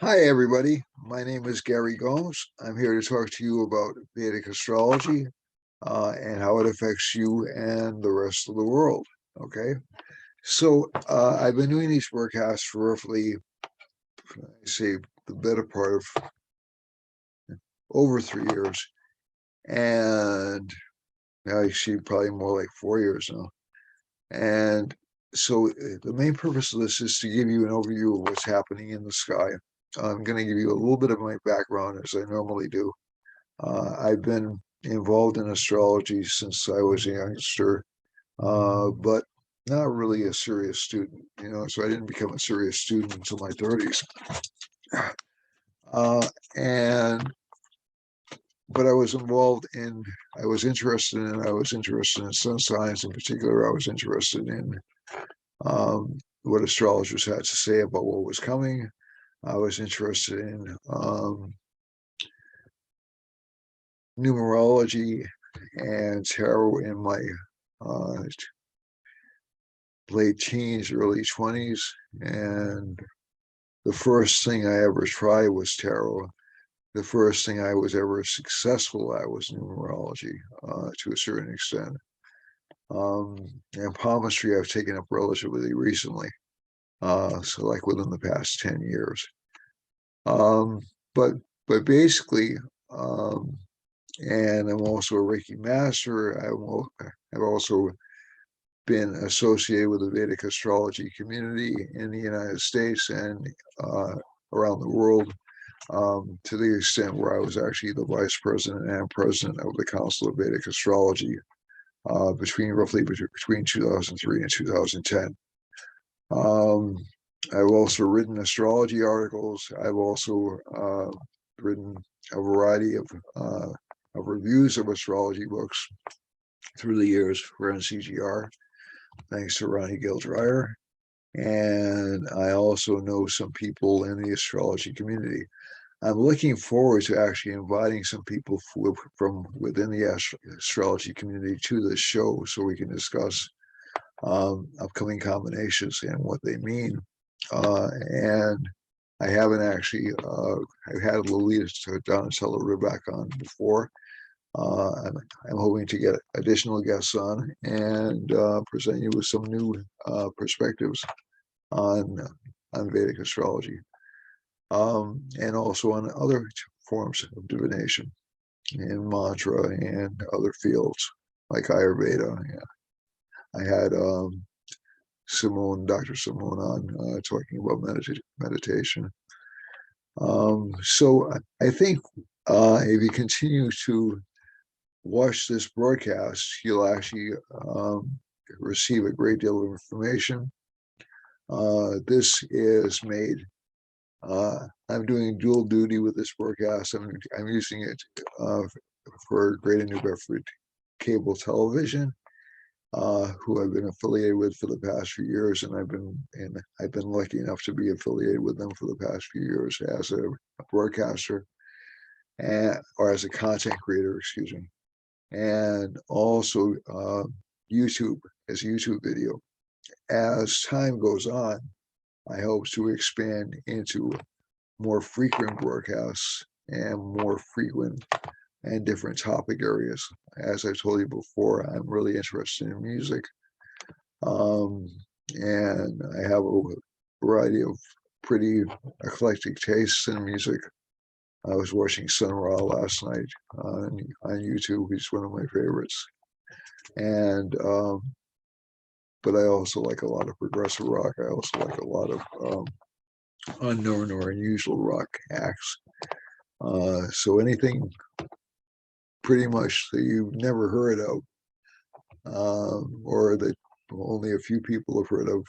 Hi, everybody. My name is Gary Gomes. I'm here to talk to you about Vedic astrology and how it affects you and the rest of the world. Okay. So I've been doing these broadcasts for roughly, I say, the better part of over 3 years. And actually, probably more like 4 years now. And so the main purpose of this is to give you an overview of what's happening in the sky. I'm going to give you a little bit of my background as I normally do. I've been involved in astrology since I was a youngster, but not really a serious student, so I didn't become a serious student until my 30s. And but I was interested in sun signs in particular. I was interested in what astrologers had to say about what was coming. I was interested in numerology and tarot in my uh, late teens, early 20s. And the first thing I ever tried was tarot. The first thing I was ever successful at was numerology to a certain extent. And palmistry I've taken up relatively recently, so like within the past 10 years. Um, but but basically, and I'm also a Reiki master. I've also been associated with the Vedic astrology community in the United States and around the world, to the extent where I was actually the vice president and president of the Council of Vedic Astrology between 2003 and 2010. Um, I've also written astrology articles. I've also written a variety of reviews of astrology books through the years for NCGR, thanks to Ronnie Gildreyer. And I also know some people in the astrology community. I'm looking forward to actually inviting some people from within the astrology community to this show so we can discuss upcoming combinations and what they mean. And I haven't actually, I've had Lolita Donatella Riback on before. I'm hoping to get additional guests on and present you with some new perspectives on Vedic astrology, and also on other forms of divination and mantra and other fields like Ayurveda. Yeah. I had Dr. Simone on talking about meditation. So I think if you continue to watch this broadcast, you'll actually receive a great deal of information. This is made. I'm doing dual duty with this broadcast. I'm using it for Greater New Bedford Cable Television, who I've been affiliated with for the past few years, and I've been lucky enough to be affiliated with them for the past few years as a broadcaster or as a content creator, excuse me, and also YouTube as a YouTube video. As time goes on, I hope to expand into more frequent broadcasts and more frequent and different topic areas. As I told you before, I'm really interested in music, and I have a variety of pretty eclectic tastes in music. I was watching Sun Ra last night on YouTube. He's one of my favorites. And but I also like a lot of progressive rock. I also like a lot of unknown or unusual rock acts. So anything pretty much that you've never heard of, or that only a few people have heard of,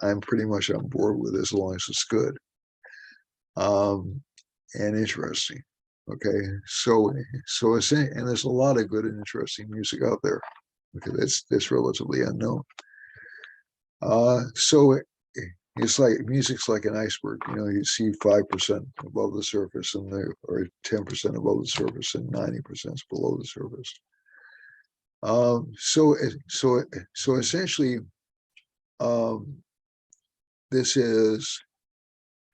I'm pretty much on board with as long as it's good and interesting. Okay, so it's and there's a lot of good and interesting music out there because it's relatively unknown. So it's like music's like an iceberg. You see 5% above the surface, or 10% above the surface, and 90% below the surface. So essentially, this is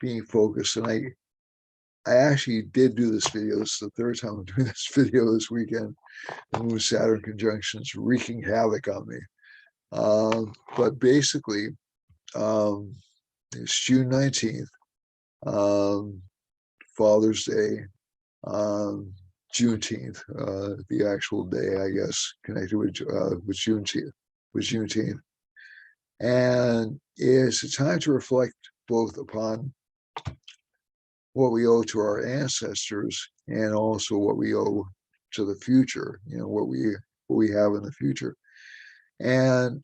being focused. And I actually did do this video. This is the third time I'm doing this video this weekend. The Moon Saturn conjunctions wreaking havoc on me. But basically, it's June 19th, Father's Day, Juneteenth, the actual day, I guess, connected with Juneteenth. And it's a time to reflect both upon what we owe to our ancestors and also what we owe to the future, what we have in the future. And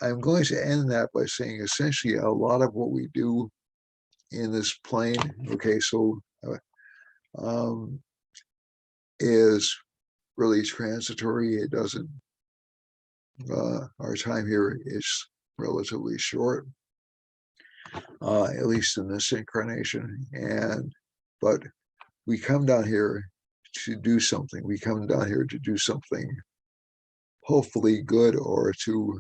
I'm going to end that by saying essentially a lot of what we do in this plane, okay, so is really transitory. It doesn't, our time here is relatively short, at least in this incarnation. But we come down here to do something. We come down here to do something hopefully good, or to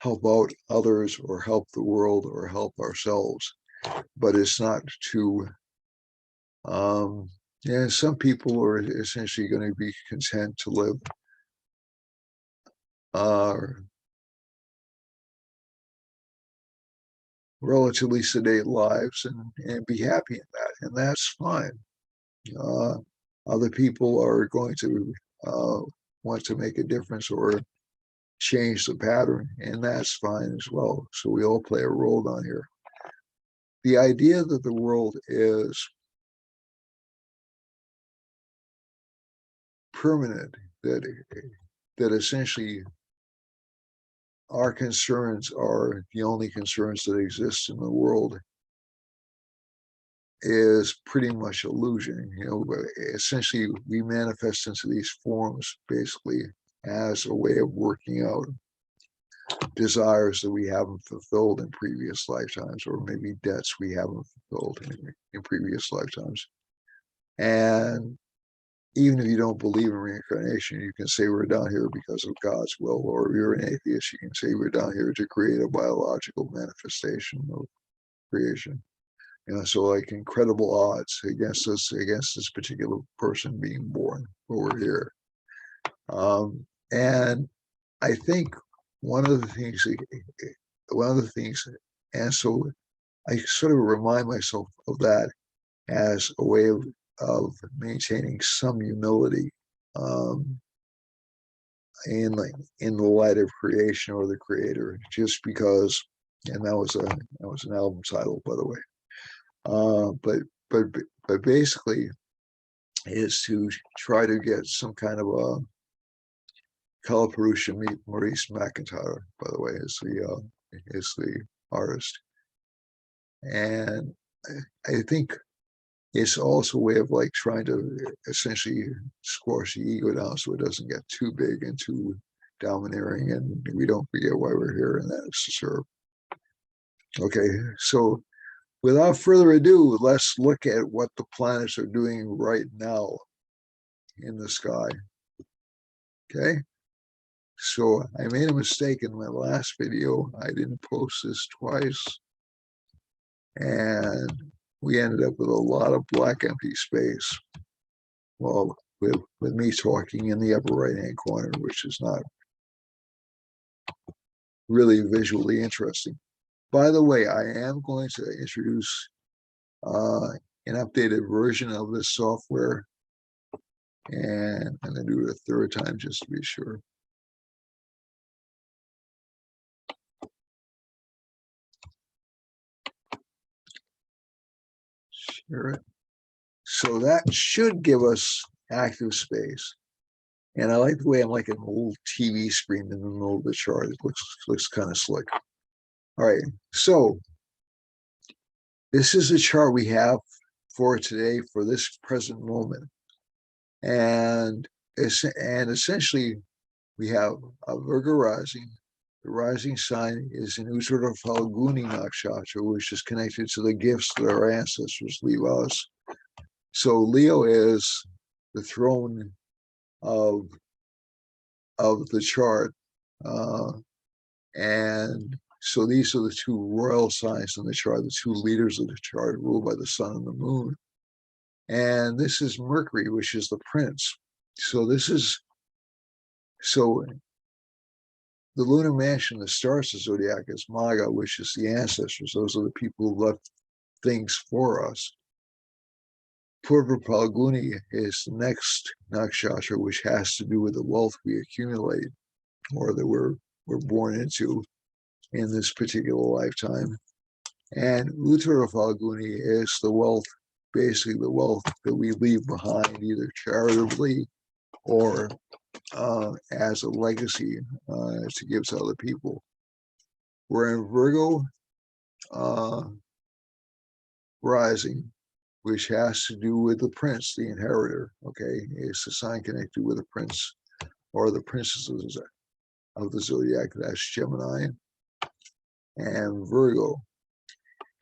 help out others, or help the world, or help ourselves. But it's not to, some people are essentially going to be content to live relatively sedate lives and be happy in that, and that's fine. Other people are going to want to make a difference or change the pattern, and that's fine as well. So we all play a role down here. The idea that the world is permanent, that essentially our concerns are the only concerns that exist in the world, is pretty much illusion. Essentially we manifest into these forms basically as a way of working out desires that we haven't fulfilled in previous lifetimes, or maybe debts we haven't fulfilled in previous lifetimes. And even if you don't believe in reincarnation, you can say we're down here because of God's will, or if you're an atheist, you can say we're down here to create a biological manifestation of creation. So like incredible odds against this particular person being born over here. And I think one of the things, and so I sort of remind myself of that as a way of maintaining some humility in the light of creation or the creator, just because, and that was an album title, by the way. But basically is to try to get some kind of a Kalapurusha. Meet Maurice McIntyre, by the way, is the artist. And I think it's also a way of like trying to essentially squash the ego down so it doesn't get too big and too domineering, and we don't forget why we're here, and that is to serve. Okay, so without further ado, let's look at what the planets are doing right now in the sky. Okay, so I made a mistake in my last video. I didn't post this twice, and we ended up with a lot of black empty space. Well, with me talking in the upper right-hand corner, which is not really visually interesting. By the way, I am going to introduce an updated version of this software, and I'm going to do it a third time just to be sure. Share it. So that should give us active space. And I like the way I'm like an old TV screen in the middle of the chart. It looks kind of slick. All right, so this is the chart we have for today, for this present moment. And essentially, we have a Virgo rising. The rising sign is in Uttara Phalguni Nakshatra, which is connected to the gifts that our ancestors leave us. So Leo is the throne of the chart, and So these are the two royal signs in the chart, the two leaders of the chart, ruled by the sun and the moon. And this is Mercury, which is the prince. So so the lunar mansion that starts the zodiac is Maga, which is the ancestors. Those are the people who left things for us. Purva Palguni is the next nakshatra, which has to do with the wealth we accumulate or that we're born into in this particular lifetime. And Uttara Falguni is the wealth, basically the wealth that we leave behind, either charitably or as a legacy to give to other people. We're in Virgo rising, which has to do with the prince, the inheritor. Okay, it's a sign connected with the prince or the princesses of the zodiac. That's Gemini and Virgo.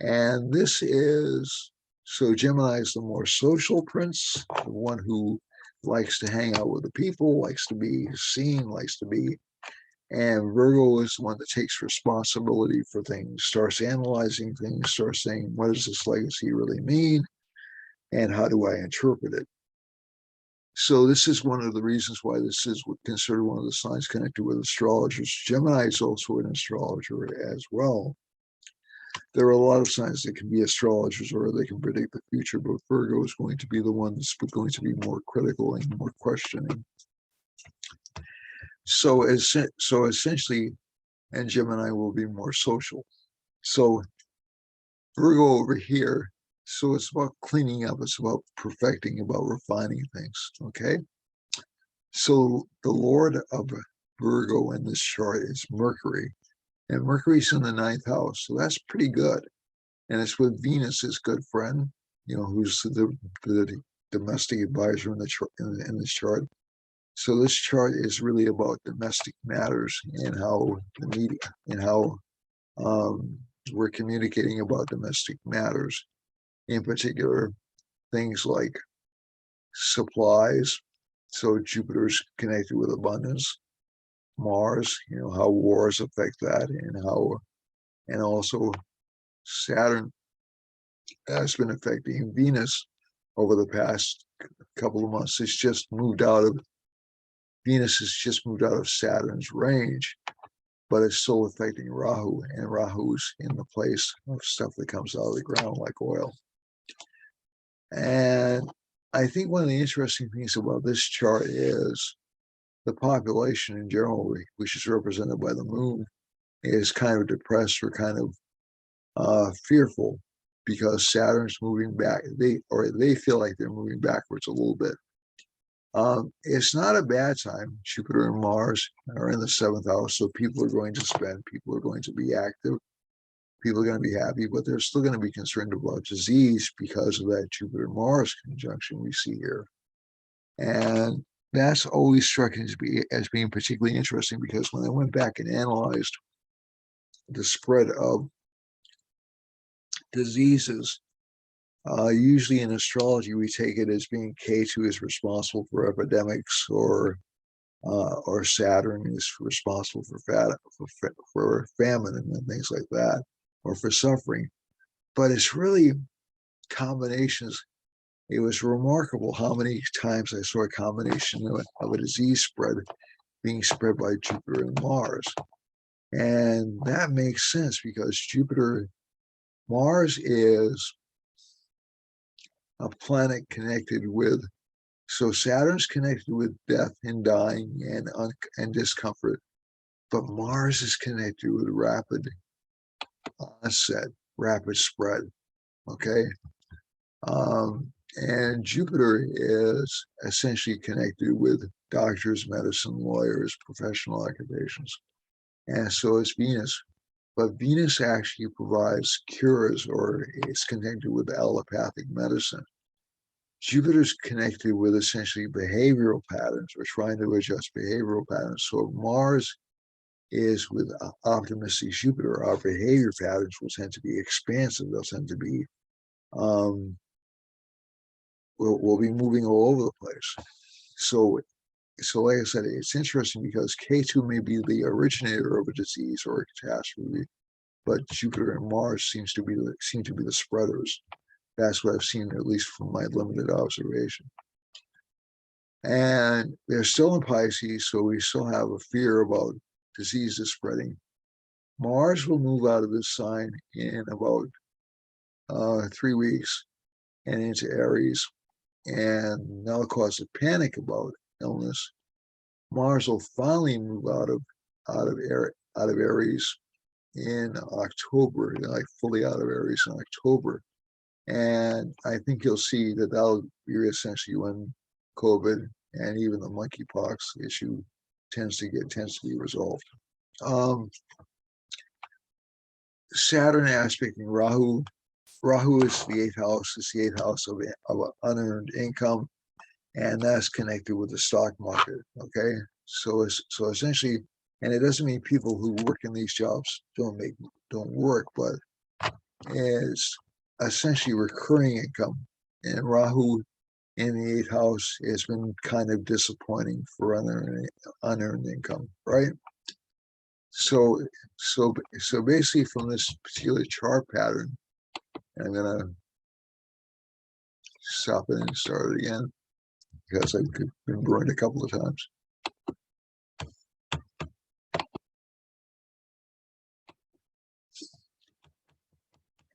And this is, so Gemini is the more social prince, the one who likes to hang out with the people, likes to be seen, likes to be, and Virgo is the one that takes responsibility for things, starts analyzing things, starts saying, what does this legacy really mean? And how do I interpret it? So this is one of the reasons why this is considered one of the signs connected with astrologers. Gemini is also an astrologer as well. There are a lot of signs that can be astrologers or they can predict the future, but Virgo is going to be the one that's going to be more critical and more questioning. So essentially, and Gemini will be more social. So Virgo over here, so it's about cleaning up, it's about perfecting, about refining things, okay? So the Lord of Virgo in this chart is Mercury, and Mercury's in the 9th house, so that's pretty good. And it's with Venus, his good friend, who's the domestic advisor in the chart. So this chart is really about domestic matters and how the media and how we're communicating about domestic matters, in particular things like supplies. So Jupiter's connected with abundance. Mars, how wars affect that, and also Saturn has been affecting Venus over the past couple of months. Venus has just moved out of Saturn's range, but it's still affecting Rahu, and Rahu's in the place of stuff that comes out of the ground like oil. And I think one of the interesting things about this chart is the population in general, which is represented by the moon, is kind of depressed or kind of fearful because Saturn's moving back. They feel like they're moving backwards a little bit. It's not a bad time. Jupiter and Mars are in the 7th house, so people are going to spend, people are going to be active, people are going to be happy, but they're still going to be concerned about disease because of that Jupiter-Mars conjunction we see here. And that's always struck as being particularly interesting because when I went back and analyzed the spread of diseases, usually in astrology, we take it as being K2 is responsible for epidemics, or Saturn is responsible for famine and things like that, or for suffering. But it's really combinations. It was remarkable how many times I saw a combination of a disease being spread by Jupiter and Mars. And that makes sense because Mars is a planet connected with, so Saturn's connected with death and dying and discomfort, but Mars is connected with rapid onset, rapid spread, okay? And Jupiter is essentially connected with doctors, medicine, lawyers, professional occupations. And so is Venus. But Venus actually provides cures, or is connected with allopathic medicine. Jupiter's connected with essentially behavioral patterns. We're trying to adjust behavioral patterns. So Mars is with optimistic Jupiter. Our behavior patterns will tend to be expansive. They'll tend to be, we'll be moving all over the place. So like I said, it's interesting because K2 may be the originator of a disease or a catastrophe, but Jupiter and Mars seem to be the spreaders. That's what I've seen, at least from my limited observation. And they're still in Pisces, so we still have a fear about diseases spreading. Mars will move out of this sign in about 3 weeks and into Aries, and that'll cause a panic about illness. Mars will finally move out of Aries in October, like fully out of Aries in October. And I think you'll see that that'll be essentially when COVID and even the monkeypox issue tends to be resolved. Saturn aspecting Rahu. Rahu is the eighth house. It's the eighth house of unearned income, and that's connected with the stock market. Okay, so essentially, and it doesn't mean people who work in these jobs don't work, but it's essentially recurring income. And Rahu in the eighth house has been kind of disappointing for unearned income, right? So basically, from this particular chart pattern, I'm gonna stop it and start it again because I've been burned a couple of times.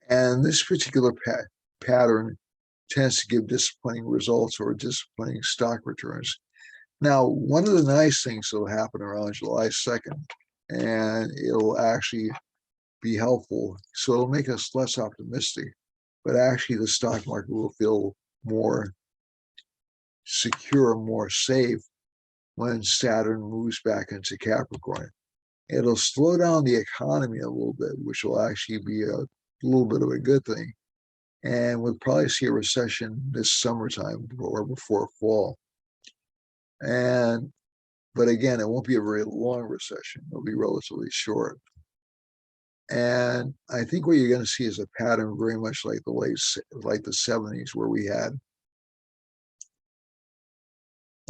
And this particular pattern tends to give disappointing results or disappointing stock returns. Now, one of the nice things that will happen around July 2nd, and it'll actually be helpful. So it'll make us less optimistic, but actually the stock market will feel more secure, more safe when Saturn moves back into Capricorn. It'll slow down the economy a little bit, which will actually be a little bit of a good thing. And we'll probably see a recession this summertime or before fall. But again, it won't be a very long recession. It'll be relatively short. And I think what you're going to see is a pattern very much like the 70s, where we had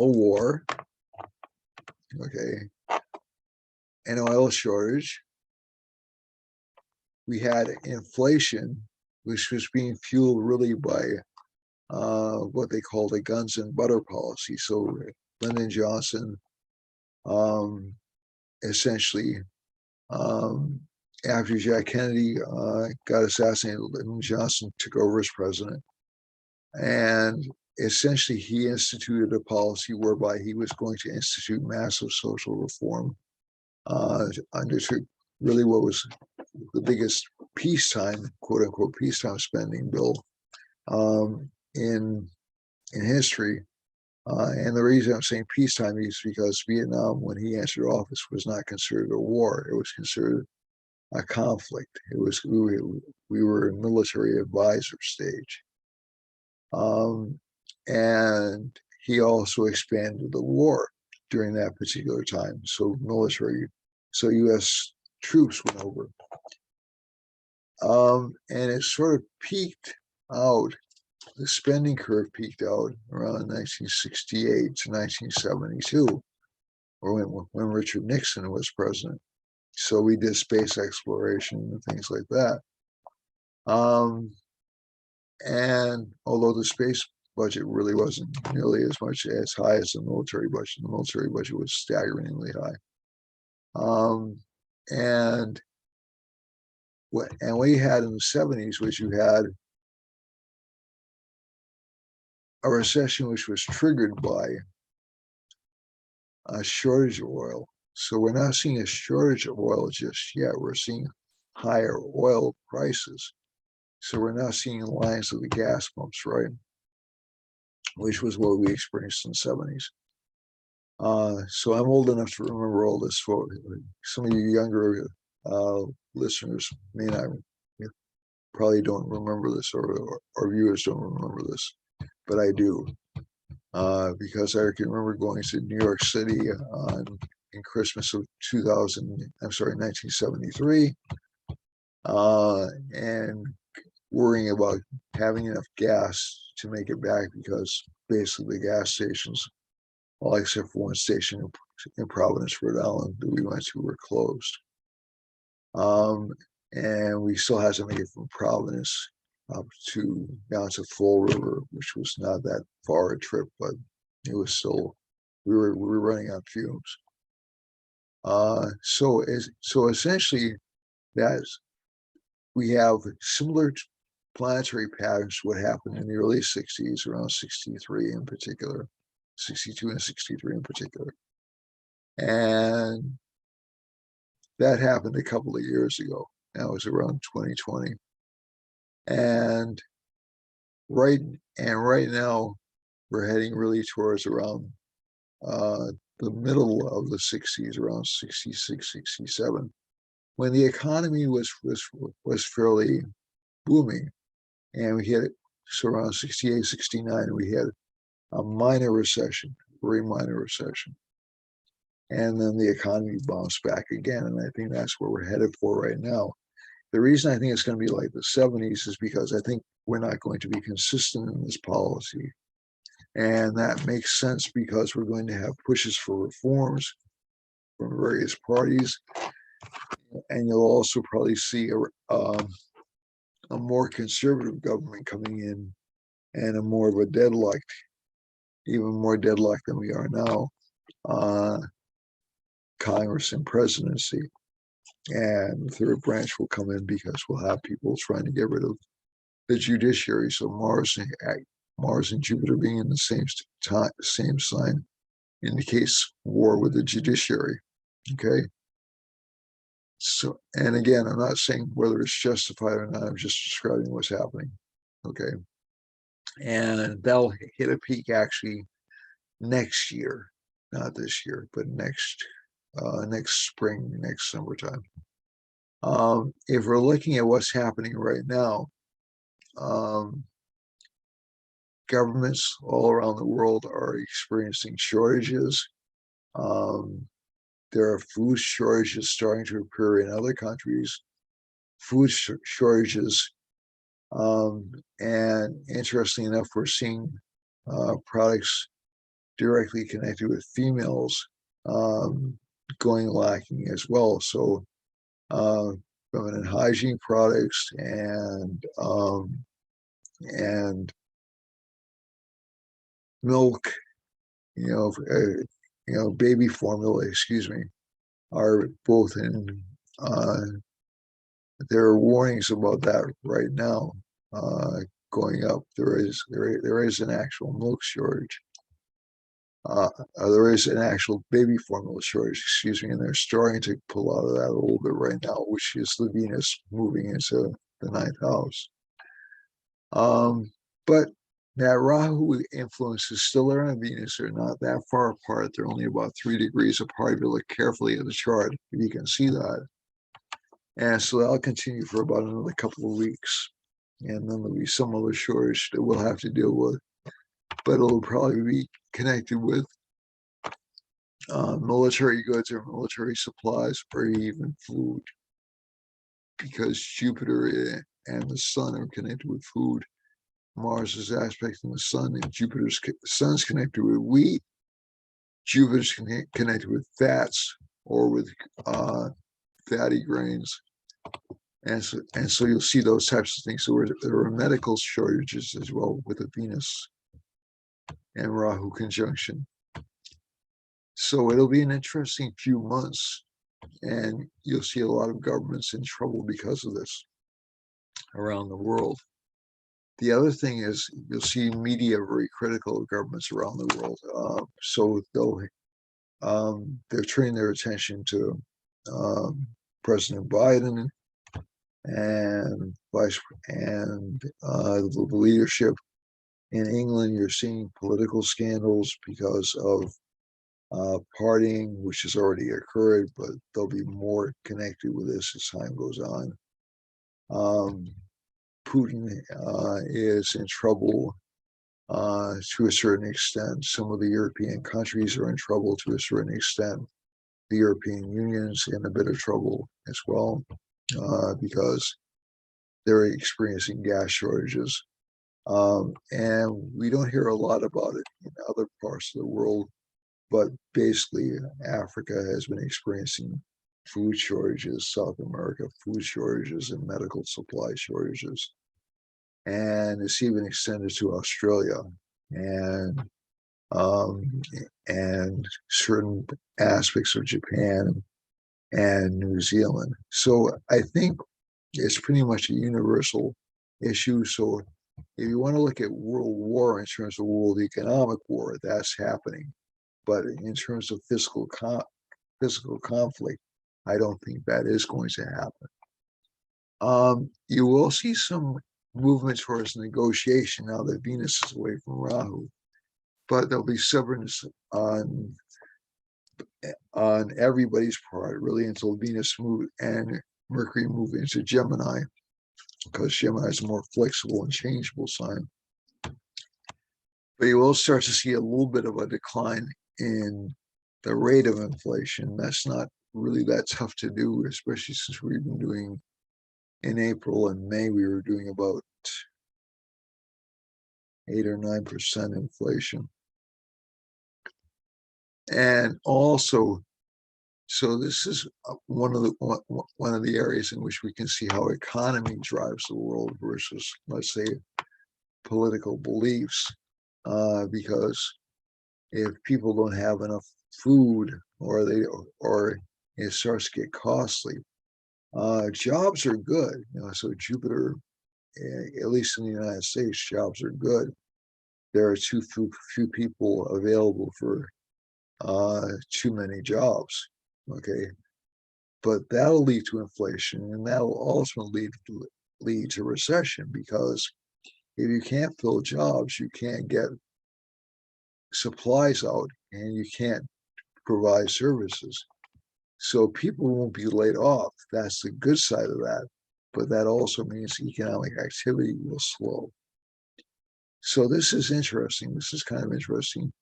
a war, okay, an oil shortage. We had inflation, which was being fueled really by what they call the guns and butter policy. So Lyndon Johnson essentially, after Jack Kennedy got assassinated, Lyndon Johnson took over as president. And essentially, he instituted a policy whereby he was going to institute massive social reform, undertook really what was the biggest peacetime, quote unquote, peacetime spending bill in history. And the reason I'm saying peacetime is because Vietnam, when he entered office, was not considered a war. It was considered a conflict. It was we were in military advisor stage. And he also expanded the war during that particular time. So U.S. troops went over. And it sort of peaked out, the spending curve peaked out around 1968 to 1972, or when Richard Nixon was president. So we did space exploration and things like that. And although the space budget really wasn't nearly as high as the military budget was staggeringly high. And what you had in the 70s was you had a recession which was triggered by a shortage of oil. So we're not seeing a shortage of oil just yet. We're seeing higher oil prices. So we're now seeing lines of the gas pumps, right? Which was what we experienced in the 70s. So I'm old enough to remember all this. For some of you younger listeners may not, probably don't remember this, or viewers don't remember this, but I do, because I can remember going to New York City in Christmas of 1973, and worrying about having enough gas to make it back, because basically the gas stations, all except for one station in Providence, Rhode Island, that we went to, were closed. and we still had to make it from Providence up to down to Fall River, which was not that far a trip, but it was still we were running on fumes. So essentially, that's we have similar planetary patterns to what happened in the early 60s, around 63 in particular, 62 and 63 in particular. And that happened a couple of years ago. That was around 2020. And right now, we're heading really towards around the middle of the 60s, around 66, 67, when the economy was fairly booming. And we hit so around 68, 69, we had a minor recession, very minor recession. And then the economy bounced back again. And I think that's where we're headed for right now. The reason I think it's going to be like the 70s is because I think we're not going to be consistent in this policy. And that makes sense because we're going to have pushes for reforms from various parties. And you'll also probably see a more conservative government coming in and a more of a deadlocked, even more deadlocked than we are now, Congress and presidency. And the third branch will come in because we'll have people trying to get rid of the judiciary. So Mars and Jupiter being in the same sign indicates war with the judiciary. Okay. So, and again, I'm not saying whether it's justified or not. I'm just describing what's happening. Okay. And they'll hit a peak actually next year, not this year, but next spring, next summertime. If we're looking at what's happening right now, governments all around the world are experiencing shortages. There are food shortages starting to appear in other countries, food shortages. And interestingly enough, we're seeing products directly connected with females going lacking as well. So feminine hygiene products and milk, baby formula, excuse me, are both in. There are warnings about that right now going up. There is an actual milk shortage. There is an actual baby formula shortage, excuse me, and they're starting to pull out of that a little bit right now, which is the Venus moving into the ninth house. But that Rahu influence is still there on Venus. They're not that far apart. They're only about 3 degrees apart if you look carefully at the chart. You can see that. And so that'll continue for about another couple of weeks. And then there'll be some other shortage that we'll have to deal with. But it'll probably be connected with military goods or military supplies or even food. Because Jupiter and the sun are connected with food. Mars is aspecting the sun, and the sun's connected with wheat. Jupiter's connected with fats or with fatty grains. And so you'll see those types of things. So there are medical shortages as well with the Venus and Rahu conjunction. So it'll be an interesting few months, and you'll see a lot of governments in trouble because of this around the world. The other thing is you'll see media very critical of governments around the world. So they're turning their attention to President Biden and the leadership in England. You're seeing political scandals because of partying, which has already occurred, but there'll be more connected with this as time goes on. Putin is in trouble to a certain extent. Some of the European countries are in trouble to a certain extent. The European Union's in a bit of trouble as well because they're experiencing gas shortages. And we don't hear a lot about it in other parts of the world, but basically Africa has been experiencing food shortages, South America, food shortages and medical supply shortages. And it's even extended to Australia and um, and certain aspects of Japan and New Zealand. So I think it's pretty much a universal issue. So if you want to look at world war in terms of world economic war, that's happening. But in terms of physical conflict, I don't think that is going to happen. You will see some movement towards negotiation now that Venus is away from Rahu, but there'll be stubbornness on everybody's part, really, until Venus move and Mercury move into Gemini, because Gemini is a more flexible and changeable sign. But you will start to see a little bit of a decline in the rate of inflation. That's not really that tough to do, especially since we've been doing in April and May, we were doing about 8 or 9% inflation. And also, so this is one of the areas in which we can see how economy drives the world versus, let's say, political beliefs, because if people don't have enough food or it starts to get costly, jobs are good. So Jupiter, at least in the United States, jobs are good. There are too few people available for too many jobs. Okay, but that'll lead to inflation, and that'll also lead to recession, because if you can't fill jobs, you can't get supplies out, and you can't provide services. So people won't be laid off. That's the good side of that. But that also means economic activity will slow. So this is interesting. This is kind of interesting.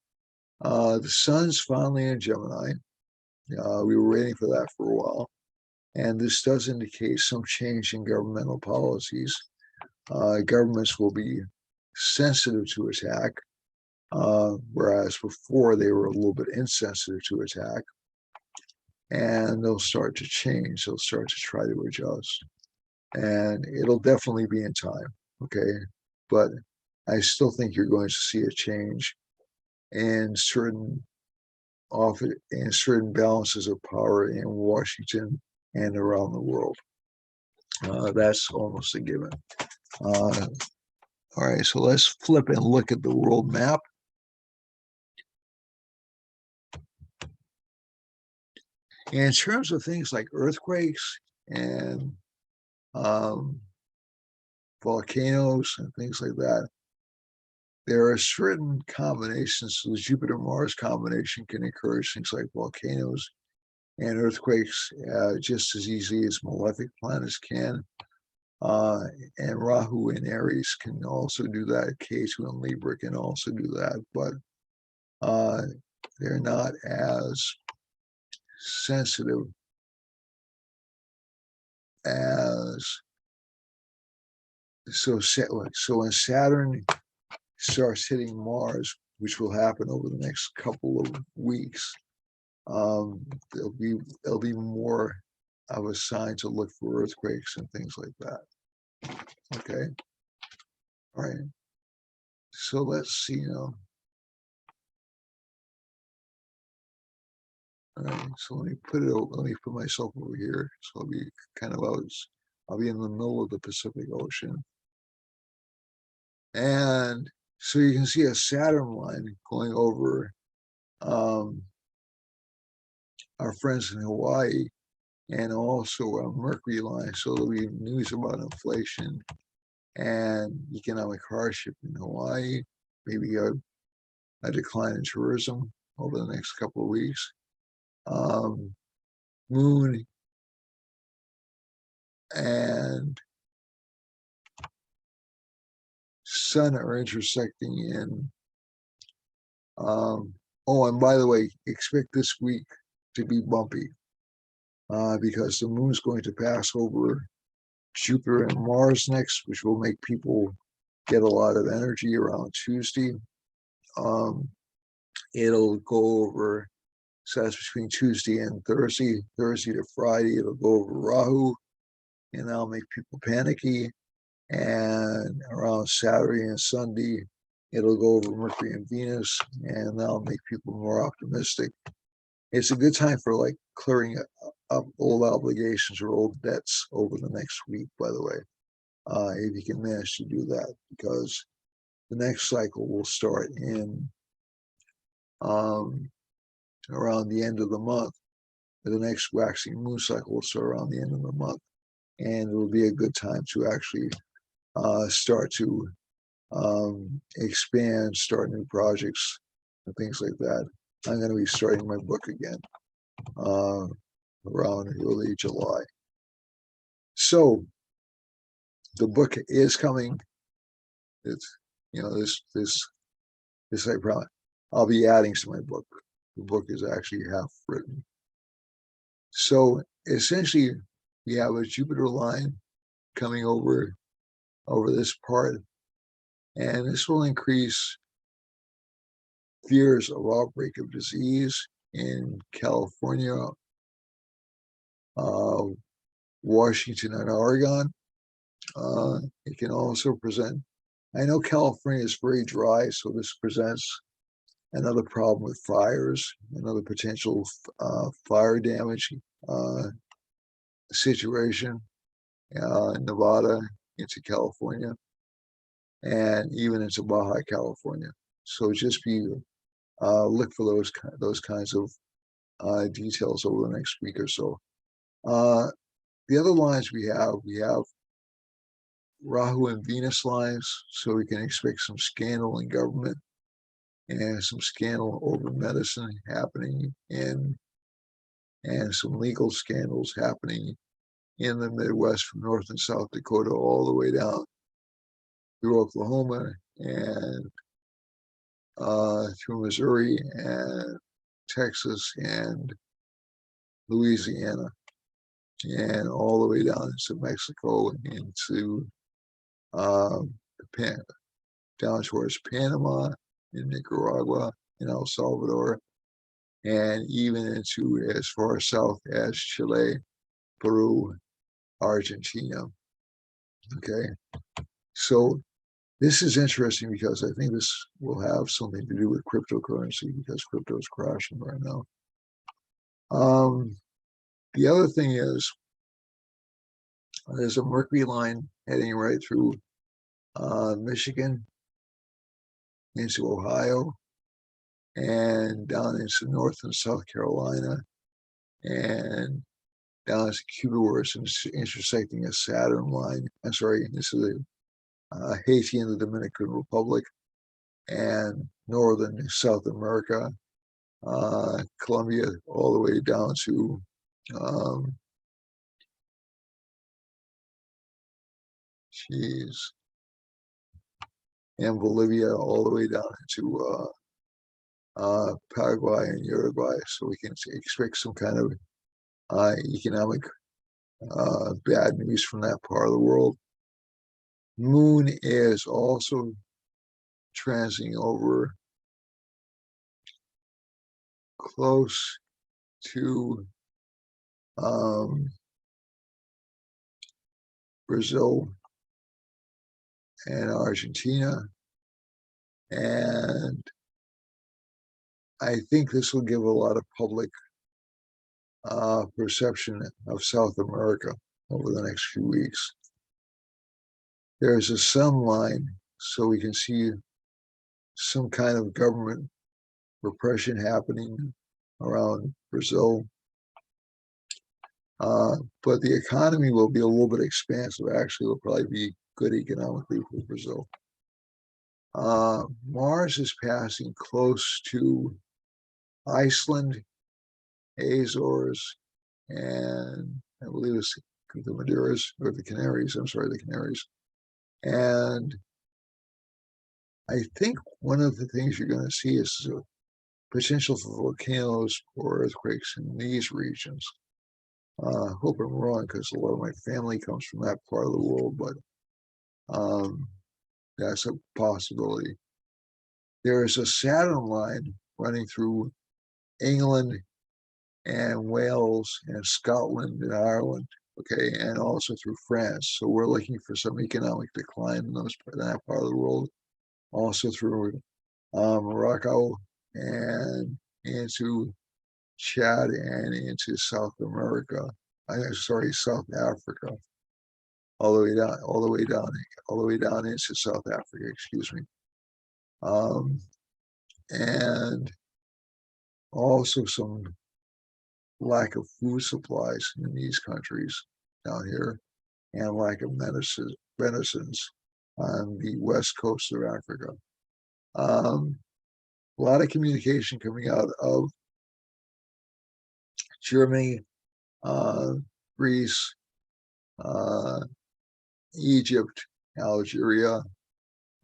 The sun's finally in Gemini. We were waiting for that for a while. And this does indicate some change in governmental policies. Governments will be sensitive to attack, whereas before they were a little bit insensitive to attack. And they'll start to change. They'll start to try to adjust. And it'll definitely be in time, okay? But I still think you're going to see a change in certain balances of power in Washington and around the world. That's almost a given. All right, so let's flip and look at the world map. And in terms of things like earthquakes and volcanoes and things like that, there are certain combinations. So the Jupiter-Mars combination can encourage things like volcanoes and earthquakes just as easily as malefic planets can. And Rahu in Aries can also do that. Ketu in Libra can also do that, but they're not as sensitive as so when Saturn starts hitting Mars, which will happen over the next couple of weeks, there'll be more of a sign to look for earthquakes and things like that. Okay. All right. So let's see now. All right. So let me put myself over here. So I'll be kind of out. I'll be in the middle of the Pacific Ocean. And so you can see a Saturn line going over our friends in Hawaii, and also a Mercury line. So there'll be news about inflation and economic hardship in Hawaii, maybe a decline in tourism over the next couple of weeks. Moon and Sun are intersecting in. And by the way, expect this week to be bumpy because the moon's going to pass over Jupiter and Mars next, which will make people get a lot of energy around Tuesday. It'll go over So that's between Tuesday and Thursday. Thursday to Friday, it'll go over Rahu, and that'll make people panicky. And around Saturday and Sunday, it'll go over Mercury and Venus, and that'll make people more optimistic. It's a good time for like clearing up old obligations or old debts over the next week, by the way, if you can manage to do that, because the next cycle will start in around the end of the month. The next waxing moon cycle will start around the end of the month, and it will be a good time to actually start to expand, start new projects, and things like that. I'm going to be starting my book again around early July. So the book is coming. It's, you know, this I promise. I'll be adding to my book. The book is actually half written. So essentially, we have a Jupiter line coming over this part, and this will increase fears of outbreak of disease in California, Washington, and Oregon. It can also present, I know California is very dry, so this presents another problem with fires, another potential fire damage situation in Nevada into California, and even into Baja California. So just be look for those kinds of details over the next week or so. The other lines we have Rahu and Venus lines, so we can expect some scandal in government and some scandal over medicine happening and some legal scandals happening in the Midwest from North and South Dakota all the way down through Oklahoma and through Missouri and Texas and Louisiana and all the way down into Mexico and into down towards Panama and Nicaragua and El Salvador, and even into as far south as Chile, Peru, Argentina. Okay, so this is interesting because I think this will have something to do with cryptocurrency, because crypto is crashing right now. The other thing is there's a Mercury line heading right through Michigan into Ohio and down into North and South Carolina and down into Cuba, where it's intersecting a Saturn line. I'm sorry, this is Haiti and the Dominican Republic and northern South America, Colombia, all the way down to and Bolivia, all the way down into Paraguay and Uruguay. So we can expect some kind of economic bad news from that part of the world. Moon is also transiting over close to Brazil and Argentina, and I think this will give a lot of public perception of South America over the next few weeks. There's a sun line, so we can see some kind of government repression happening around Brazil. But the economy will be a little bit expansive. Actually, it'll probably be good economically for Brazil. Mars is passing close to Iceland, Azores, and I believe it's the Madeiras, or the Canaries. I'm sorry, the Canaries. And I think one of the things you're going to see is a potential for volcanoes or earthquakes in these regions. Hope I'm wrong, because a lot of my family comes from that part of the world, but that's a possibility. There is a Saturn line running through England and Wales and Scotland and Ireland, okay, and also through France. So we're looking for some economic decline in that part of the world, also through Morocco and into Chad and into South America. Sorry, South Africa, all the way down, all the way down into South Africa. Excuse me. Um, and also some lack of food supplies in these countries down here, and lack of medicines on the west coast of Africa. A lot of communication coming out of Germany, Greece, Egypt, Algeria,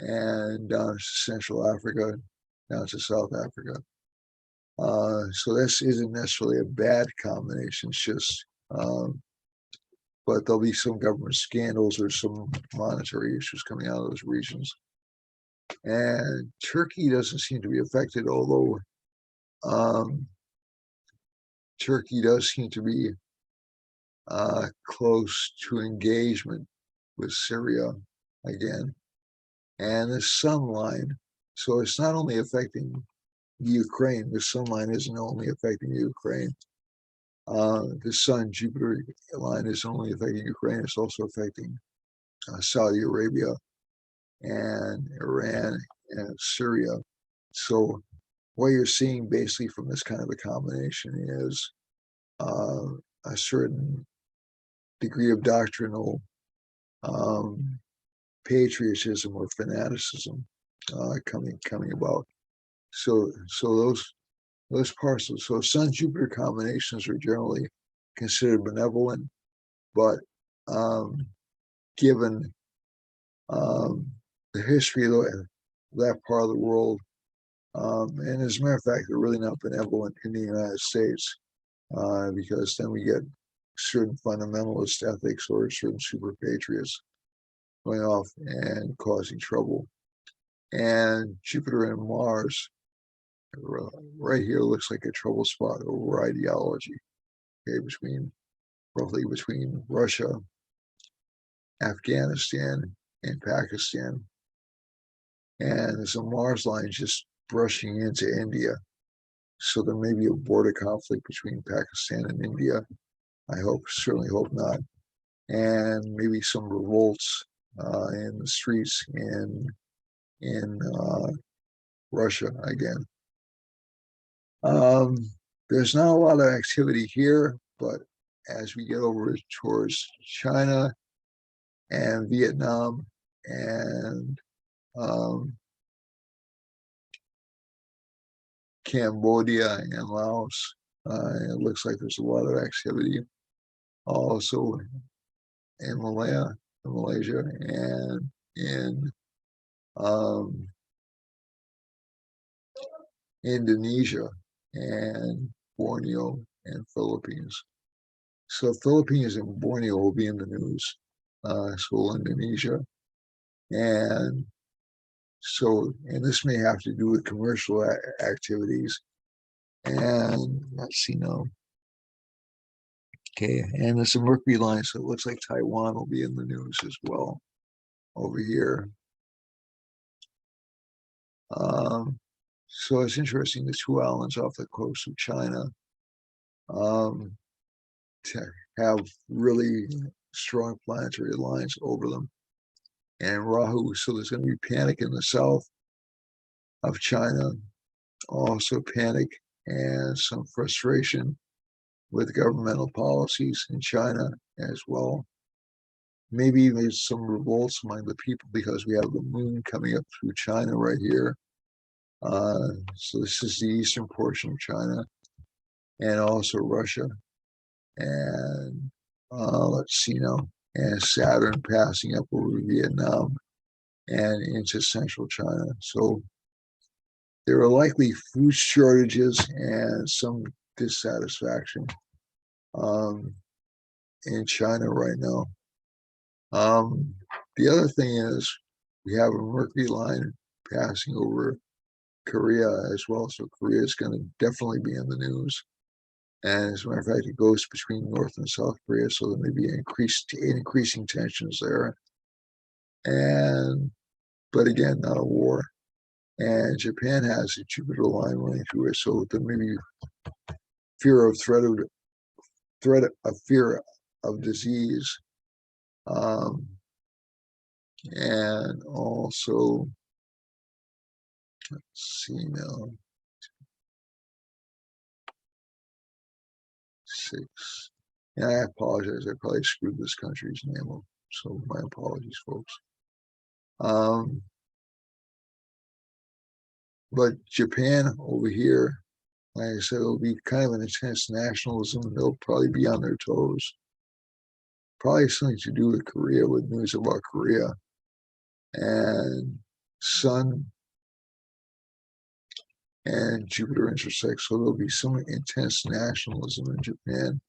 and down to Central Africa, down to South Africa. So this isn't necessarily a bad combination. It's just, but there'll be some government scandals or some monetary issues coming out of those regions. And Turkey doesn't seem to be affected, although Turkey does seem to be close to engagement with Syria again. And the sun line, so it's not only affecting the Ukraine, the sun line isn't only affecting the Ukraine. The Sun-Jupiter line isn't only affecting Ukraine, it's also affecting Saudi Arabia and Iran and Syria. So what you're seeing basically from this kind of a combination is a certain degree of doctrinal patriotism or fanaticism coming about. So those parcels, so Sun-Jupiter combinations are generally considered benevolent, but given the history of that part of the world, and as a matter of fact, they're really not benevolent in the United States, because then we get certain fundamentalist ethics or certain super patriots going off and causing trouble. And Jupiter and Mars right here looks like a trouble spot over ideology, okay, roughly between Russia, Afghanistan, and Pakistan. And there's a Mars line just brushing into India. So there may be a border conflict between Pakistan and India. I certainly hope not. And maybe some revolts in the streets in Russia again. There's not a lot of activity here, but as we get over towards China and Vietnam and Cambodia and Laos, it looks like there's a lot of activity. Also in Malaysia, and in Indonesia and Borneo and Philippines. So Philippines and Borneo will be in the news. So Indonesia. And this may have to do with commercial activities. And let's see now. Okay, and there's a Mercury line, so it looks like Taiwan will be in the news as well over here. So it's interesting, the two islands off the coast of China to have really strong planetary lines over them. And Rahu, so there's going to be panic in the south of China, also panic and some frustration with governmental policies in China as well. Maybe even some revolts among the people because we have the moon coming up through China right here. So this is the eastern portion of China and also Russia. And let's see now, and Saturn passing up over Vietnam and into central China. So there are likely food shortages and some dissatisfaction in China right now. The other thing is we have a Mercury line passing over Korea as well. So Korea is going to definitely be in the news. And as a matter of fact, it goes between North and South Korea, so there may be increasing tensions there. And but again, not a war. And Japan has a Jupiter line running through it, so there may be fear of fear of disease, and also let's see now 6. And I apologize, I probably screwed this country's name up, so my apologies, folks. But Japan over here, like I said, it'll be kind of an intense nationalism. They'll probably be on their toes. Probably something to do with Korea, with news about Korea. And Sun and Jupiter intersect, so there'll be some intense nationalism in Japan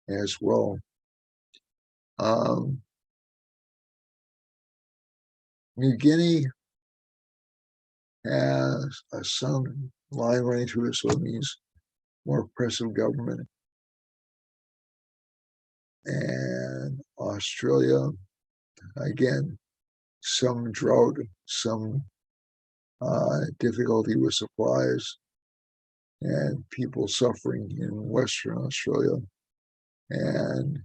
as well. New Guinea has a sun line running through it, so it means more oppressive government. And Australia, again, some drought, some difficulty with supplies, and people suffering in Western Australia, and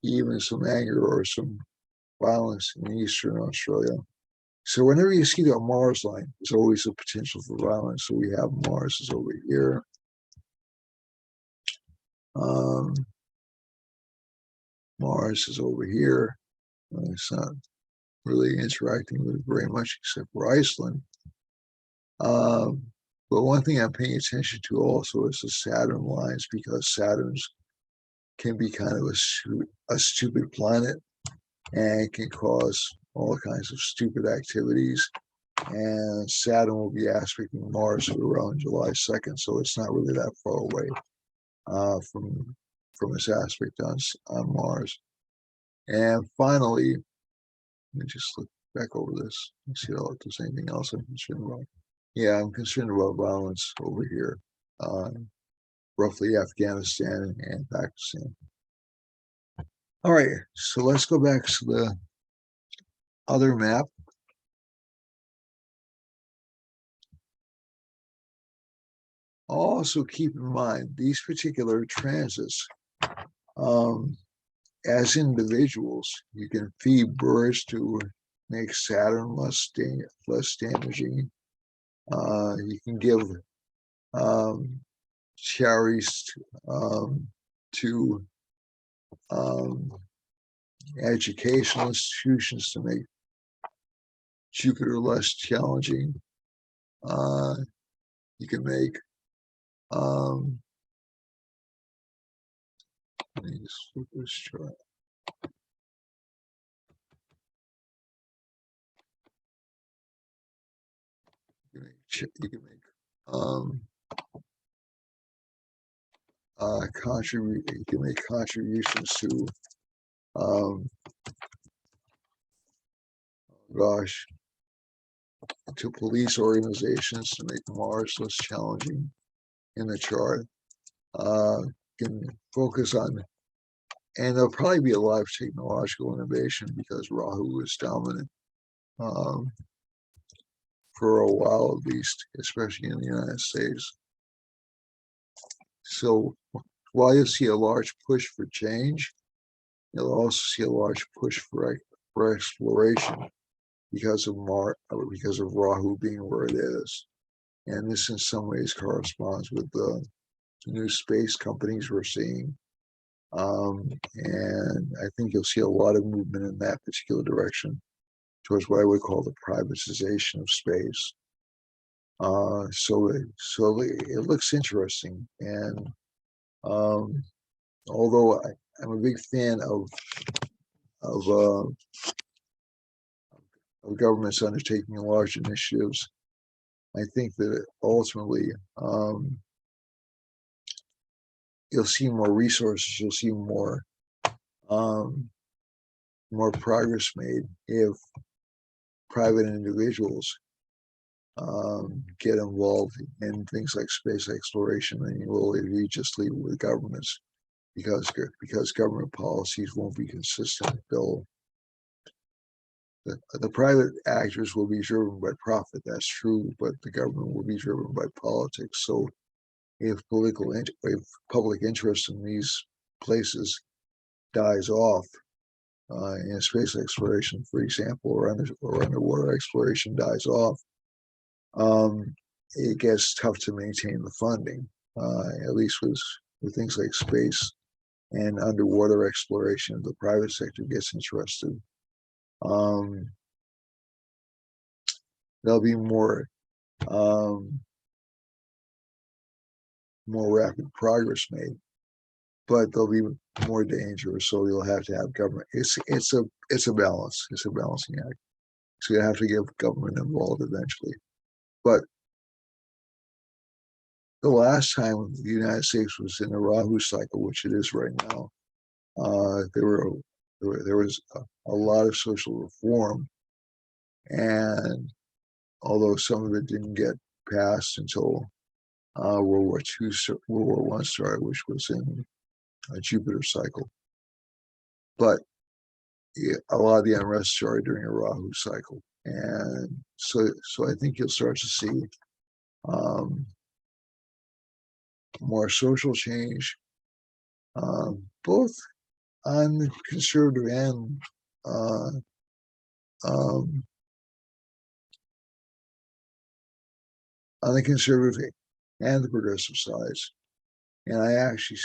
even some anger or some violence in Eastern Australia. So whenever you see that Mars line, there's always a potential for violence. So we have Mars is over here. Mars is over here. It's not really interacting with it very much except for Iceland. But one thing I'm paying attention to also is the Saturn lines, because Saturn's can be kind of a stupid planet and can cause all kinds of stupid activities. And Saturn will be aspecting Mars around July 2nd, so it's not really that far away from its aspect on Mars. And finally, let me just look back over this and see if there's anything else I'm concerned about. Yeah, I'm concerned about violence over here, roughly Afghanistan and Pakistan. All right, so let's go back to the other map. Also keep in mind these particular transits, as individuals, you can feed birds to make Saturn less damaging. You can give cherries to educational institutions to make Jupiter less challenging. You can make let me just flip this chart. You can make you can make contributions to to police organizations to make Mars less challenging in the chart. Can focus on, and there'll probably be a lot of technological innovation because Rahu is dominant for a while at least, especially in the United States. So while you'll see a large push for change, you'll also see a large push for exploration because of Rahu being where it is. And this in some ways corresponds with the new space companies we're seeing. And I think you'll see a lot of movement in that particular direction towards what I would call the privatization of space. So it looks interesting. And although I'm a big fan of governments undertaking large initiatives, I think that ultimately you'll see more resources, you'll see more progress made if private individuals get involved in things like space exploration, and you will if you just leave it with governments, because government policies won't be consistent. The private actors will be driven by profit, that's true, but the government will be driven by politics. So if public interest in these places dies off, in space exploration, for example, or underwater exploration dies off, it gets tough to maintain the funding, at least with things like space and underwater exploration. If the private sector gets interested, there'll be more rapid progress made, but there'll be more danger. So you'll have to have government. It's a balance. It's a balancing act. So you have to get government involved eventually. But the last time the United States was in a Rahu cycle, which it is right now, there was a lot of social reform, and although some of it didn't get passed until World War I started, which was in a Jupiter cycle, but a lot of the unrest started during a Rahu cycle, and so I think you'll start to see more social change, both on the conservative and on the conservative and the progressive sides. And I actually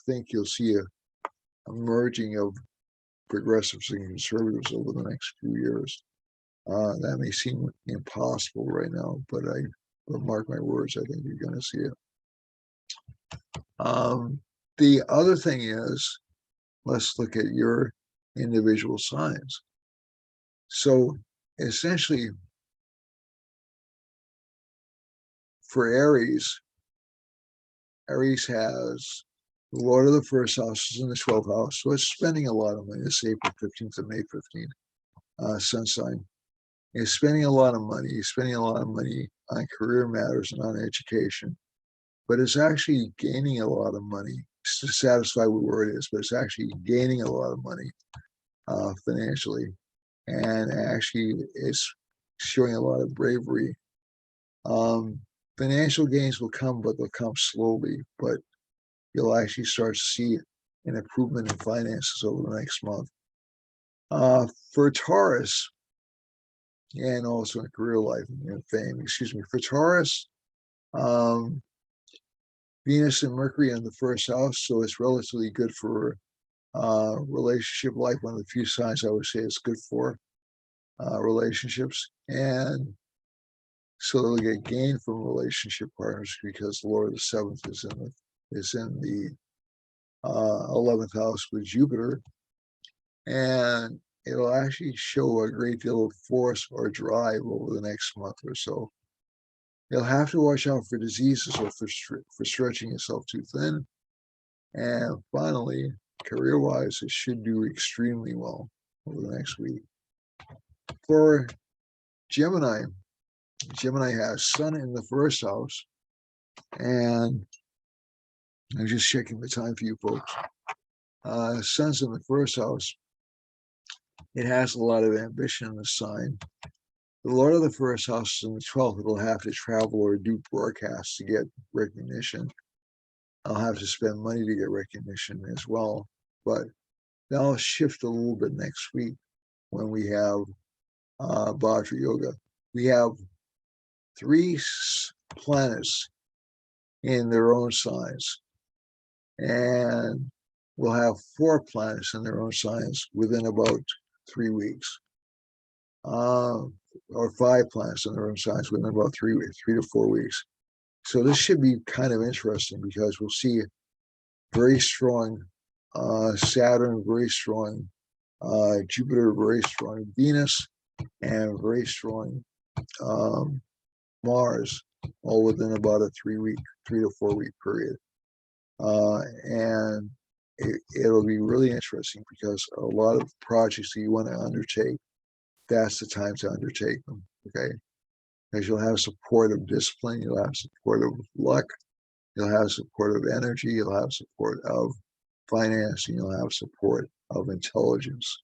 think you'll see a merging of progressives and conservatives over the next few years. That may seem impossible right now, but mark my words, I think you're going to see it. The other thing is, let's look at your individual signs. So essentially, for Aries has the Lord of the first house is in the 12th house, so it's spending a lot of money. It's April 15th to May 15th, sun sign. It's spending a lot of money. He's spending a lot of money on career matters and on education, but it's actually gaining a lot of money to satisfy where it is, but it's actually gaining a lot of money financially, and actually it's showing a lot of bravery. Financial gains will come, but they'll come slowly, but you'll actually start to see an improvement in finances over the next month. For Taurus, and also in career life and fame, for Taurus, Venus and Mercury in the first house, so it's relatively good for relationship life. One of the few signs I would say it's good for relationships, and so they'll get gain from relationship partners because the Lord of the seventh is in the 11th house with Jupiter, and it'll actually show a great deal of force or drive over the next month or so. You'll have to watch out for diseases or for stretching yourself too thin. And finally, career-wise, it should do extremely well over the next week. For Gemini has Sun in the first house, and I'm just checking the time for you folks. Sun's in the first house. It has a lot of ambition in the sign. The Lord of the first house is in the 12th. It'll have to travel or do broadcasts to get recognition. I'll have to spend money to get recognition as well. But that'll shift a little bit next week when we have Vajra Yoga. We have 3 planets in their own signs, and we'll have 4 planets in their own signs within about 3 weeks, or 5 planets in their own signs within about 3 to 4 weeks. So this should be kind of interesting because we'll see very strong Saturn, very strong Jupiter, very strong Venus, and very strong Mars, all within about a 3 to 4 week period. And it'll be really interesting because a lot of projects that you want to undertake, that's the time to undertake them. Okay. because you'll have support of discipline, you'll have support of luck, you'll have support of energy, you'll have support of financing, you'll have support of intelligence.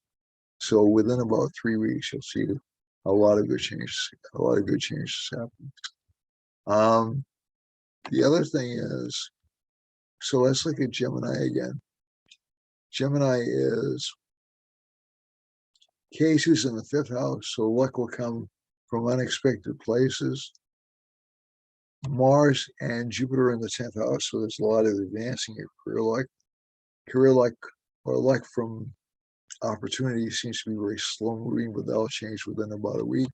So within about 3 weeks, you'll see a lot of good changes, happen. The other thing is, so let's look at Gemini again. Gemini is K2's in the 5th house, so luck will come from unexpected places. Mars and Jupiter in the 10th house, so there's a lot of advancing your career luck or luck from opportunity seems to be very slow moving, but that'll change within about a week.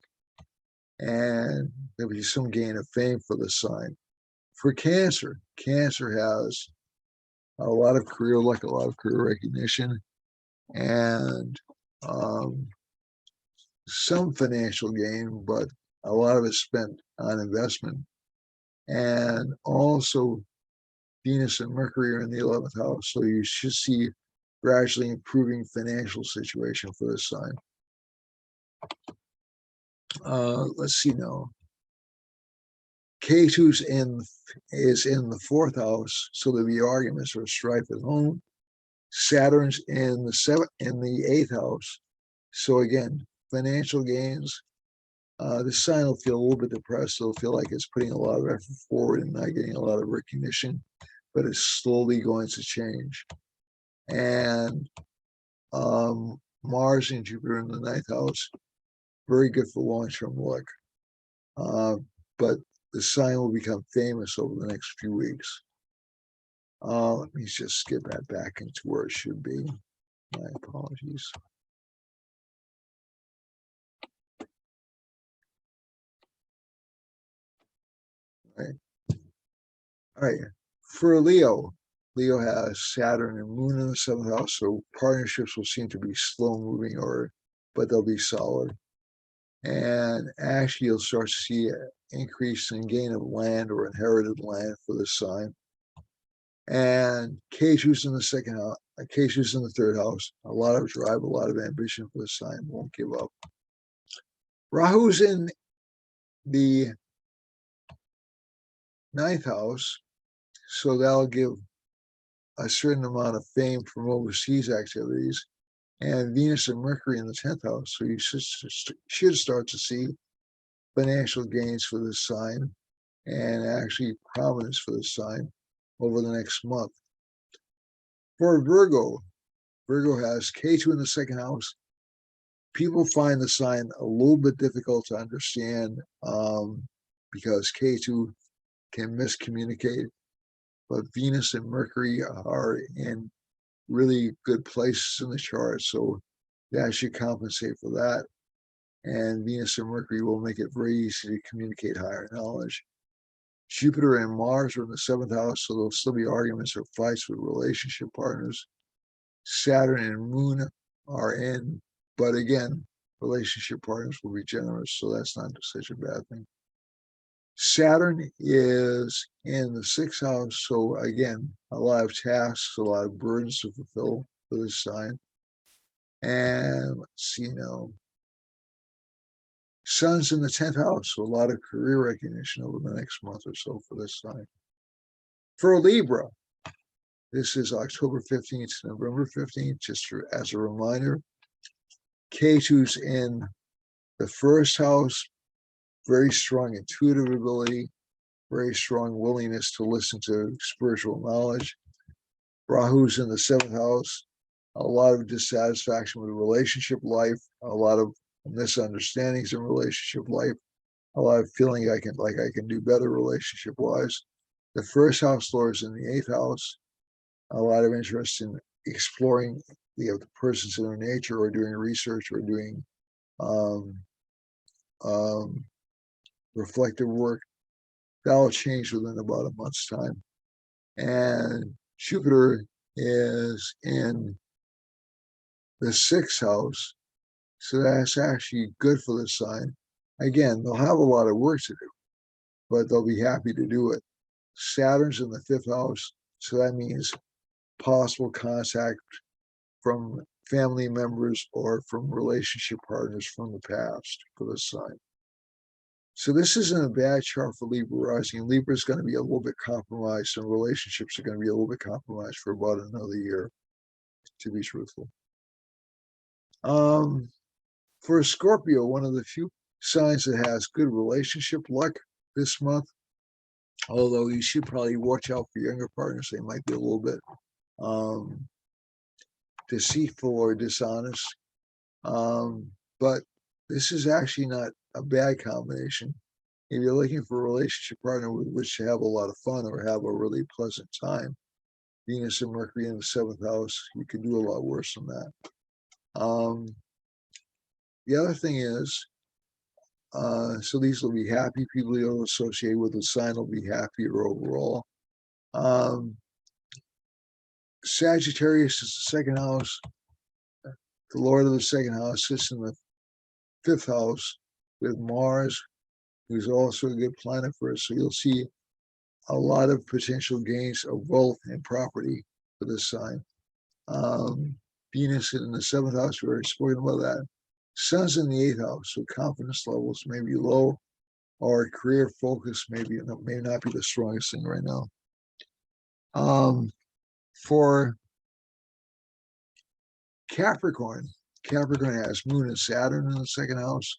And there'll be some gain of fame for the sign. For Cancer, Cancer has a lot of career luck, a lot of career recognition, and some financial gain, but a lot of it spent on investment. And also Venus and Mercury are in the 11th house, so you should see gradually improving financial situation for this sign. Let's see now. K2's is in the 4th house, so there'll be arguments or strife at home. Saturn's in the 8th house, so again, financial gains. The sign will feel a little bit depressed. It'll feel like it's putting a lot of effort forward and not getting a lot of recognition, but it's slowly going to change. And Mars and Jupiter in the 9th house, very good for long-term luck. But the sign will become famous over the next few weeks. Let me just get that back into where it should be. My apologies. All right. For Leo, Leo has Saturn and Moon in the 7th house, so partnerships will seem to be slow moving, but they'll be solid. And actually, you'll start to see an increase in gain of land or inherited land for this sign. And K2's in the 2nd house, K2's in the 3rd house. A lot of drive, a lot of ambition for this sign. Won't give up. Rahu's in the 9th house, so that'll give a certain amount of fame from overseas activities. And Venus and Mercury in the 10th house, so you should start to see financial gains for this sign and actually prominence for this sign over the next month. For Virgo, Virgo has K2 in the 2nd house. People find the sign a little bit difficult to understand because K2 can miscommunicate, but Venus and Mercury are in really good places in the chart, so that should compensate for that. And Venus and Mercury will make it very easy to communicate higher knowledge. Jupiter and Mars are in the 7th house, so there'll still be arguments or fights with relationship partners. Saturn and Moon are in, but again, relationship partners will be generous, so that's not such a bad thing. Saturn is in the 6th house, so again, a lot of tasks, a lot of burdens to fulfill for this sign. And let's see now. Sun's in the 10th house, so a lot of career recognition over the next month or so for this sign. For Libra, this is October 15th to November 15th, just as a reminder. K2's in the 1st house, very strong intuitive ability, very strong willingness to listen to spiritual knowledge. Rahu's in the 7th house, a lot of dissatisfaction with relationship life, a lot of misunderstandings in relationship life, a lot of feeling I can do better relationship wise. The 1st house lord is in the 8th house, a lot of interest in exploring the person's inner nature or doing research or doing reflective work. That'll change within about a month's time. And Jupiter is in the 6th house, so that's actually good for the sign. Again, they'll have a lot of work to do, but they'll be happy to do it. Saturn's in the 5th house, so that means possible contact from family members or from relationship partners from the past for the sign. So this isn't a bad chart for Libra rising. Libra is going to be a little bit compromised, and relationships are going to be a little bit compromised for about another year, to be truthful. For Scorpio, one of the few signs that has good relationship luck this month, although you should probably watch out for younger partners. They might be a little bit deceitful or dishonest. But this is actually not a bad combination. If you're looking for a relationship partner with which to have a lot of fun or have a really pleasant time, Venus and Mercury in the 7th house, you could do a lot worse than that. The other thing is, so these will be happy people you'll associate with. The sign will be happier overall. Sagittarius is the 2nd house. The Lord of the 2nd house sits in the 5th house with Mars, who's also a good planet for us. So you'll see a lot of potential gains of wealth and property for this sign. Venus in the 7th house, we already spoken about that. Sun's in the 8th house, so confidence levels may be low, or career focus may not be the strongest thing right now. For Capricorn has Moon and Saturn in the 2nd house.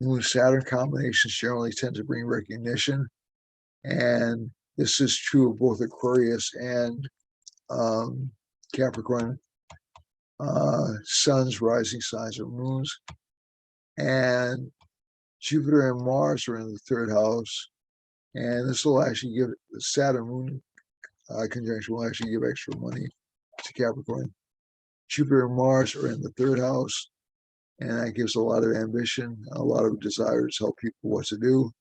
Moon-Saturn combinations generally tend to bring recognition, and this is true of both Aquarius and Capricorn, suns, rising signs, or moons. And Jupiter and Mars are in the 3rd house, and this will actually give the Saturn-Moon conjunction will actually give extra money to Capricorn. Jupiter and Mars are in the 3rd house, and that gives a lot of ambition, a lot of desire to tell people what to do.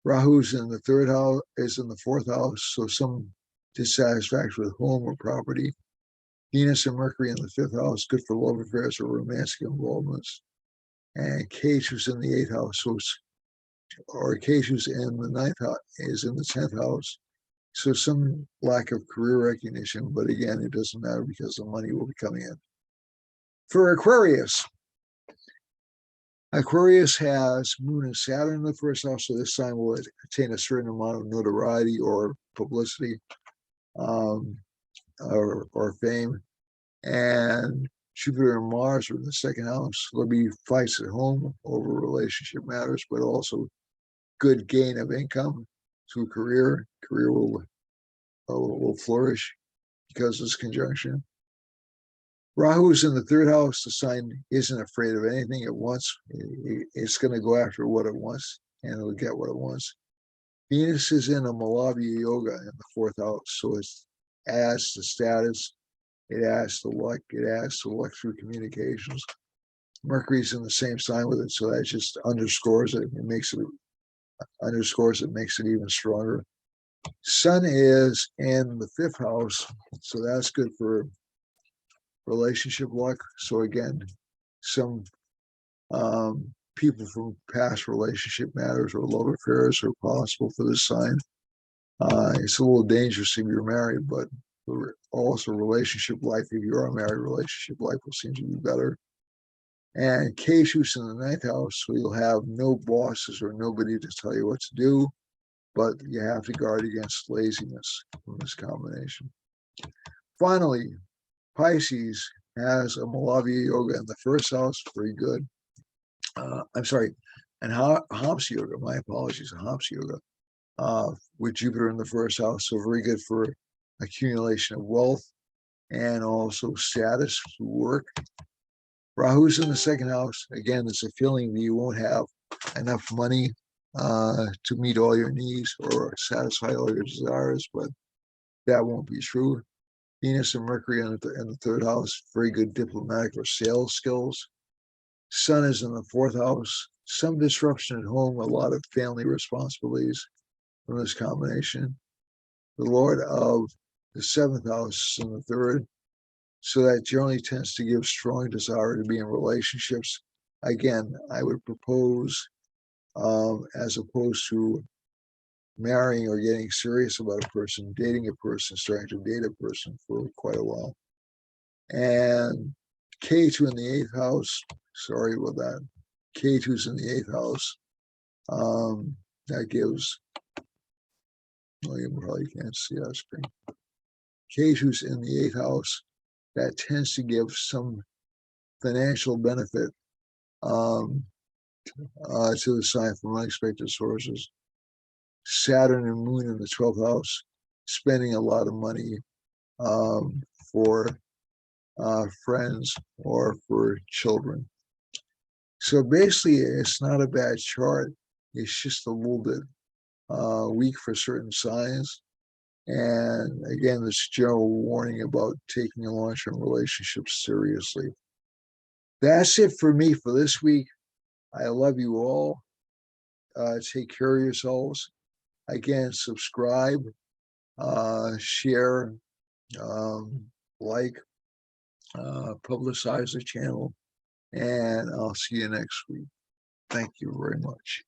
Rahu's in the 3rd house, is in the 4th house, so some dissatisfaction with home or property. Venus and Mercury in the 5th house, good for love affairs or romantic involvements. And Ketu's in the 8th house, or Ketu's in the 9th house, is in the 10th house. So some lack of career recognition, but again, it doesn't matter because the money will be coming in. For Aquarius has Moon and Saturn in the 1st house, so this sign will attain a certain amount of notoriety or publicity or fame. And Jupiter and Mars are in the 2nd house. There'll be fights at home over relationship matters, but also good gain of income through career. Career will flourish because of this conjunction. Rahu's in the 3rd house. The sign isn't afraid of anything at once. It's going to go after what it wants, and it'll get what it wants. Venus is in a Malavya Yoga in the 4th house, so it adds to status. It adds to luck. It adds to luck through communications. Mercury's in the same sign with it, so that just underscores it. It makes it even stronger. Sun is in the 5th house, so that's good for relationship luck. So again, some people from past relationship matters or love affairs are possible for this sign. It's a little dangerous if you're married, but also relationship life, if you are married, relationship life will seem to be better. And Ketu's in the 9th house, so you'll have no bosses or nobody to tell you what to do, but you have to guard against laziness from this combination. Finally, Pisces has a Malavya Yoga in the 1st house, very good. And Hamsa Yoga, my apologies, Hamsa Yoga, with Jupiter in the 1st house, so very good for accumulation of wealth and also status through work. Rahu's in the 2nd house. Again, it's a feeling that you won't have enough money to meet all your needs or satisfy all your desires, but that won't be true. Venus and Mercury in the 3rd house, very good diplomatic or sales skills. Sun is in the 4th house. Some disruption at home, a lot of family responsibilities from this combination. The Lord of the 7th house is in the 3rd, so that generally tends to give strong desire to be in relationships. Again, I would propose, as opposed to marrying or getting serious about a person, dating a person, starting to date a person for quite a while. And Ketu in the 8th house, sorry about that. Ketu's in the 8th house. That gives, well, you probably can't see that screen. Ketu's in the 8th house. That tends to give some financial benefit to the sign from unexpected sources. Saturn and Moon in the 12th house, spending a lot of money for friends or for children. So basically, it's not a bad chart. It's just a little bit weak for certain signs. And again, this general warning about taking a long-term relationship seriously. That's it for me for this week. I love you all. Take care of yourselves. Again, subscribe, share, like, publicize the channel, and I'll see you next week. Thank you very much.